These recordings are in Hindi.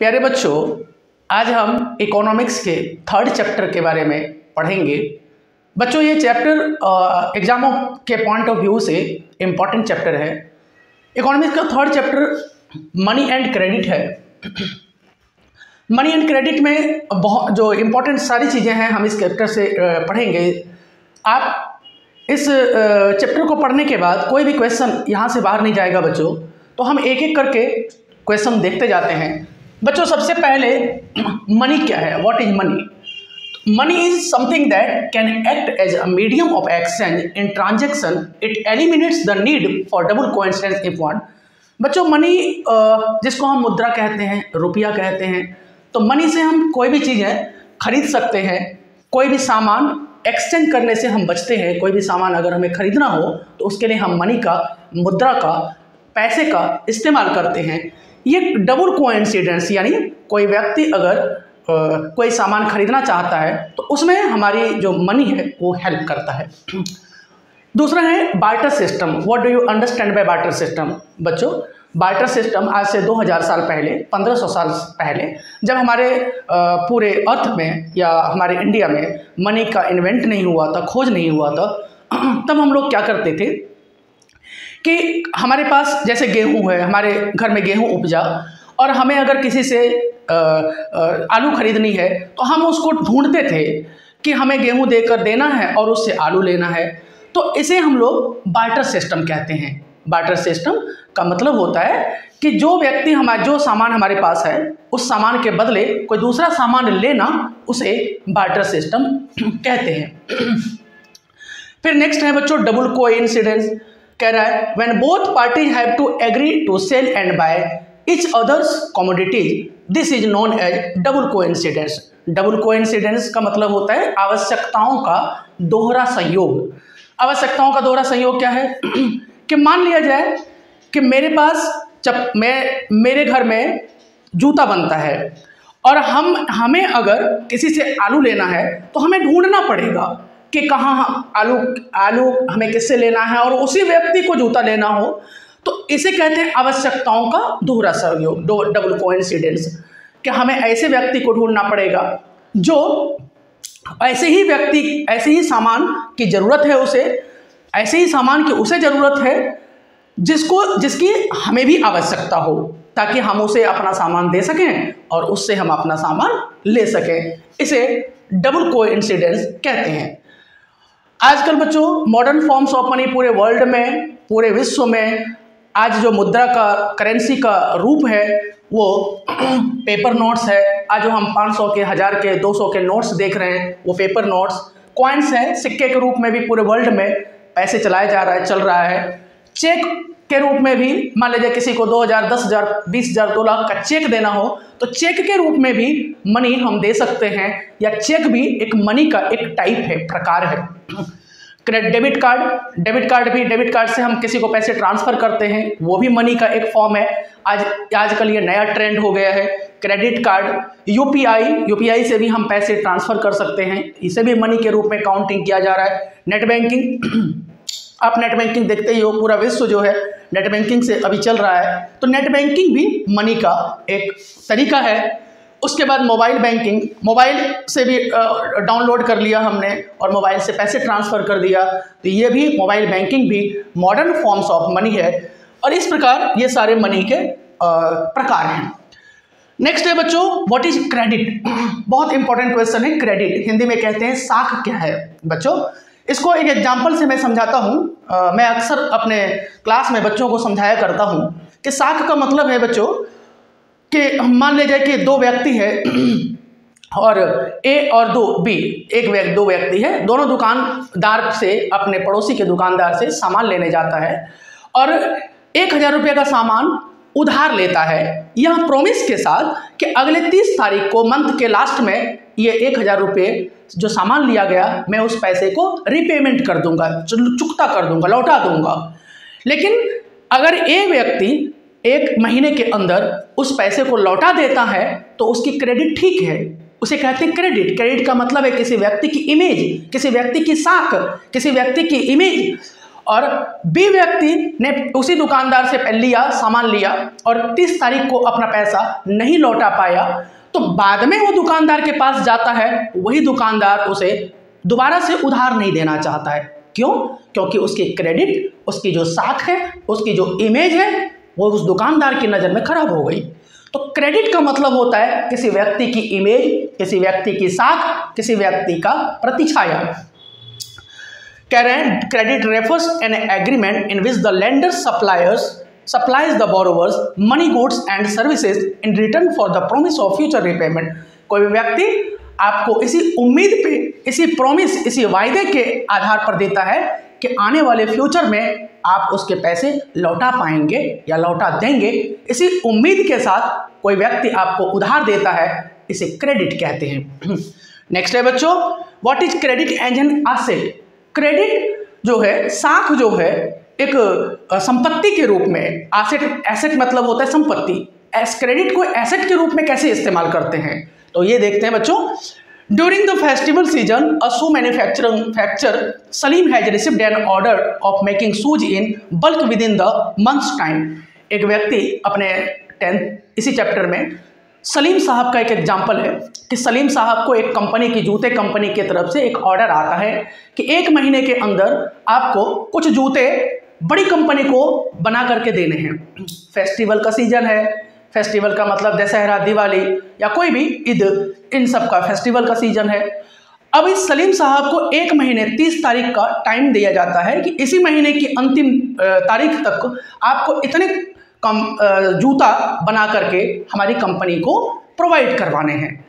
प्यारे बच्चों, आज हम इकोनॉमिक्स के थर्ड चैप्टर के बारे में पढ़ेंगे। बच्चों, ये चैप्टर एग्जामों के पॉइंट ऑफ व्यू से इम्पॉर्टेंट चैप्टर है। इकोनॉमिक्स का third chapter money and credit है। मनी एंड क्रेडिट में बहुत जो इम्पोर्टेंट सारी चीज़ें हैं हम इस चैप्टर से पढ़ेंगे। आप इस चैप्टर को पढ़ने के बाद कोई भी क्वेश्चन यहाँ से बाहर नहीं जाएगा बच्चों, तो हम एक एक करके क्वेश्चन देखते जाते हैं। बच्चों, सबसे पहले मनी क्या है? What is money? Money is something that can act as a medium of exchange in transaction. It eliminates the need for double coincidence if want. बच्चों, मनी जिसको हम मुद्रा कहते हैं, रुपया कहते हैं, तो मनी से हम कोई भी चीज़ें खरीद सकते हैं। कोई भी सामान एक्सचेंज करने से हम बचते हैं। कोई भी सामान अगर हमें खरीदना हो तो उसके लिए हम मनी का, मुद्रा का, पैसे का इस्तेमाल करते हैं। ये डबल कोइंसिडेंस यानी कोई व्यक्ति अगर कोई सामान खरीदना चाहता है तो उसमें हमारी जो मनी है वो हेल्प करता है। दूसरा है barter system. What do you understand by barter system? बच्चों, बार्टर सिस्टम आज से 2000 साल पहले, 1500 साल पहले, जब हमारे पूरे अर्थ में या हमारे इंडिया में मनी का इन्वेंट नहीं हुआ था, खोज नहीं हुआ था, तब हम लोग क्या करते थे कि हमारे पास जैसे गेहूं है, हमारे घर में गेहूं उपजा और हमें अगर किसी से आलू खरीदनी है तो हम उसको ढूंढते थे कि हमें गेहूं देकर देना है और उससे आलू लेना है। तो इसे हम लोग बार्टर सिस्टम कहते हैं। बार्टर सिस्टम का मतलब होता है कि जो व्यक्ति जो सामान हमारे पास है उस सामान के बदले कोई दूसरा सामान लेना, उसे बार्टर सिस्टम कहते हैं। फिर नेक्स्ट है बच्चों डबल कोइंसिडेंस। कह रहा है when both parties have to agree to sell and buy each other's commodities, this is known as double coincidence. Double coincidence का मतलब होता है आवश्यकताओं का दोहरा संयोग। आवश्यकताओं का दोहरा संयोग क्या है कि मान लिया जाए कि मेरे पास मेरे घर में जूता बनता है और हमें अगर किसी से आलू लेना है तो हमें ढूंढना पड़ेगा कि कहाँ आलू हमें किससे लेना है, और उसी व्यक्ति को जूता लेना हो, तो इसे कहते हैं आवश्यकताओं का दोहरा सहयोग, डबल कोइंसिडेंस। कि हमें ऐसे व्यक्ति को ढूंढना पड़ेगा जो ऐसे ही सामान की जरूरत है, ऐसे ही सामान की उसे जरूरत है जिसकी हमें भी आवश्यकता हो, ताकि हम उसे अपना सामान दे सकें और उससे हम अपना सामान ले सकें। इसे डबल कोइंसिडेंस कहते हैं। आजकल बच्चों मॉडर्न फॉर्म्स ऑफ मनी पूरे वर्ल्ड में, पूरे विश्व में आज जो मुद्रा का, करेंसी का रूप है वो पेपर नोट्स है। आज जो हम 500 के, 1000 के, 200 के नोट्स देख रहे हैं वो पेपर नोट्स, कॉइन्स हैं। सिक्के के रूप में भी पूरे वर्ल्ड में पैसे चल रहा है। चेक के रूप में भी मान लीजिए किसी को 2000, 10,000, 20,000, 2 लाख का चेक देना हो तो चेक के रूप में भी मनी हम दे सकते हैं, या चेक भी एक मनी का एक टाइप है, प्रकार है। डेबिट कार्ड से हम किसी को पैसे ट्रांसफर करते हैं, वो भी मनी का एक फॉर्म है। आजकल ये नया ट्रेंड हो गया है। क्रेडिट कार्ड, यूपीआई से भी हम पैसे ट्रांसफर कर सकते हैं, इसे भी मनी के रूप में काउंटिंग किया जा रहा है। नेट बैंकिंग, आप नेट बैंकिंग देखते ही हो, पूरा विश्व जो है नेट बैंकिंग से अभी चल रहा है, तो नेट बैंकिंग भी मनी का एक तरीका है। उसके बाद मोबाइल बैंकिंग, मोबाइल से भी डाउनलोड कर लिया हमने और मोबाइल से पैसे ट्रांसफ़र कर दिया, तो ये भी मोबाइल बैंकिंग भी मॉडर्न फॉर्म्स ऑफ मनी है। और इस प्रकार ये सारे मनी के प्रकार हैं। नेक्स्ट है बच्चों व्हाट इज क्रेडिट। बहुत इंपॉर्टेंट क्वेश्चन है क्रेडिट। हिंदी में कहते हैं साख क्या है? बच्चों, इसको एक एग्जाम्पल से मैं समझाता हूँ। मैं अक्सर अपने क्लास में बच्चों को समझाया करता हूँ कि साख का मतलब है बच्चों कि मान ले जाए कि दो व्यक्ति है और ए और दो व्यक्ति है। दोनों दुकानदार से, अपने पड़ोसी के दुकानदार से सामान लेने जाता है और 1000 रुपये का सामान उधार लेता है, यह प्रॉमिस के साथ कि अगले 30 तारीख को मंथ के लास्ट में ये 1000 रुपये जो सामान लिया गया मैं उस पैसे को रिपेमेंट कर दूंगा, चुकता कर दूंगा, लौटा दूंगा। लेकिन अगर ए व्यक्ति 1 महीने के अंदर उस पैसे को लौटा देता है तो उसकी क्रेडिट ठीक है, उसे कहते हैं क्रेडिट। क्रेडिट का मतलब है किसी व्यक्ति की इमेज, किसी व्यक्ति की साख, किसी व्यक्ति की इमेज। और बी व्यक्ति ने उसी दुकानदार से लिया, सामान लिया और 30 तारीख को अपना पैसा नहीं लौटा पाया, तो बाद में वो दुकानदार के पास जाता है, वही दुकानदार उसे दोबारा से उधार नहीं देना चाहता है। क्यों? क्योंकि उसकी क्रेडिट, उसकी जो साख है, उसकी जो इमेज है, वो उस दुकानदार की नज़र में खराब हो गई। तो क्रेडिट का मतलब होता है किसी व्यक्ति की इमेज, किसी व्यक्ति की साख, किसी व्यक्ति का प्रतिछाया। कह रहे हैं credit refers an agreement in which the lender supplies the borrowers money, goods and services in return for the promise of future repayment। कोई भी व्यक्ति आपको इसी उम्मीद पे, इसी प्रॉमिस, इसी वायदे के आधार पर देता है कि आने वाले फ्यूचर में आप उसके पैसे लौटा पाएंगे या लौटा देंगे, इसी उम्मीद के साथ कोई व्यक्ति आपको उधार देता है, इसे क्रेडिट कहते हैं। नेक्स्ट है बच्चों, what is credit as an asset. Credit जो है, साख जो है, एक संपत्ति के रूप में, एसेट मतलब होता है संपत्ति। क्रेडिट को एसेट के रूप में कैसे इस्तेमाल करते हैं, तो ये देखते हैं बच्चों। During the festival season a shoe manufacturer Salim has received an order of making shoes in bulk with in the months time. एक व्यक्ति अपने 10th इसी चैप्टर में सलीम साहब का एक एग्जाम्पल है कि सलीम साहब को एक कंपनी की, जूते कंपनी की तरफ से एक ऑर्डर आता है कि 1 महीने के अंदर आपको कुछ जूते बड़ी कंपनी को बना करके देने हैं। फेस्टिवल का सीजन है, फेस्टिवल का मतलब दशहरा, दिवाली या कोई भी ईद, इन सब का फेस्टिवल का सीजन है। अब इस सलीम साहब को 1 महीने 30 तारीख का टाइम दिया जाता है कि इसी महीने की अंतिम तारीख तक आपको इतने कम जूता बना करके हमारी कंपनी को प्रोवाइड करवाने हैं।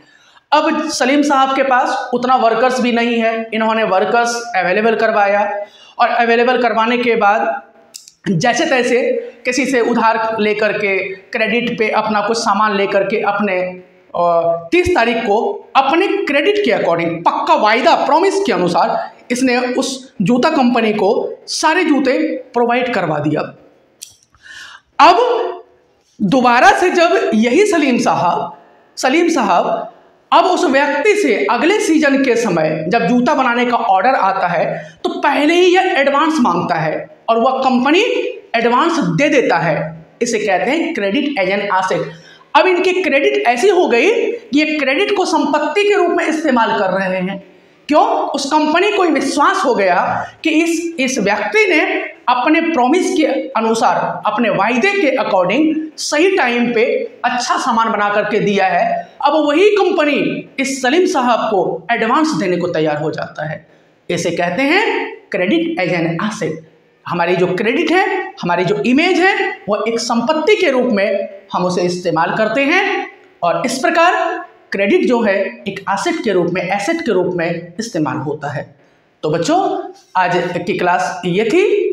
अब सलीम साहब के पास उतना वर्कर्स भी नहीं है, इन्होंने वर्कर्स अवेलेबल करवाया और अवेलेबल करवाने के बाद जैसे तैसे किसी से उधार लेकर के, क्रेडिट पे अपना कुछ सामान लेकर के अपने 30 तारीख को अपने क्रेडिट के अकॉर्डिंग, पक्का वायदा, प्रॉमिस के अनुसार इसने उस जूता कंपनी को सारे जूते प्रोवाइड करवा दिया। अब दोबारा से जब यही सलीम साहब अब उस व्यक्ति से अगले सीजन के समय जब जूता बनाने का ऑर्डर आता है तो पहले ही यह एडवांस मांगता है और वह कंपनी एडवांस दे देता है। इसे कहते हैं क्रेडिट एज एन एसेट। अब इनकी क्रेडिट ऐसी हो गई कि ये क्रेडिट को संपत्ति के रूप में इस्तेमाल कर रहे हैं। क्यों? उस कंपनी को विश्वास हो गया कि इस व्यक्ति ने अपने प्रॉमिस के अनुसार, अपने वायदे के अकॉर्डिंग सही टाइम पे अच्छा सामान बना करके दिया है। अब वही कंपनी इस सलीम साहब को एडवांस देने को तैयार हो जाता है। इसे कहते हैं क्रेडिट एज एन एसेट। हमारी जो क्रेडिट है, हमारी जो इमेज है, वो एक संपत्ति के रूप में हम उसे इस्तेमाल करते हैं और इस प्रकार क्रेडिट जो है एक एसेट के रूप में इस्तेमाल होता है। तो बच्चों, आज की क्लास ये थी।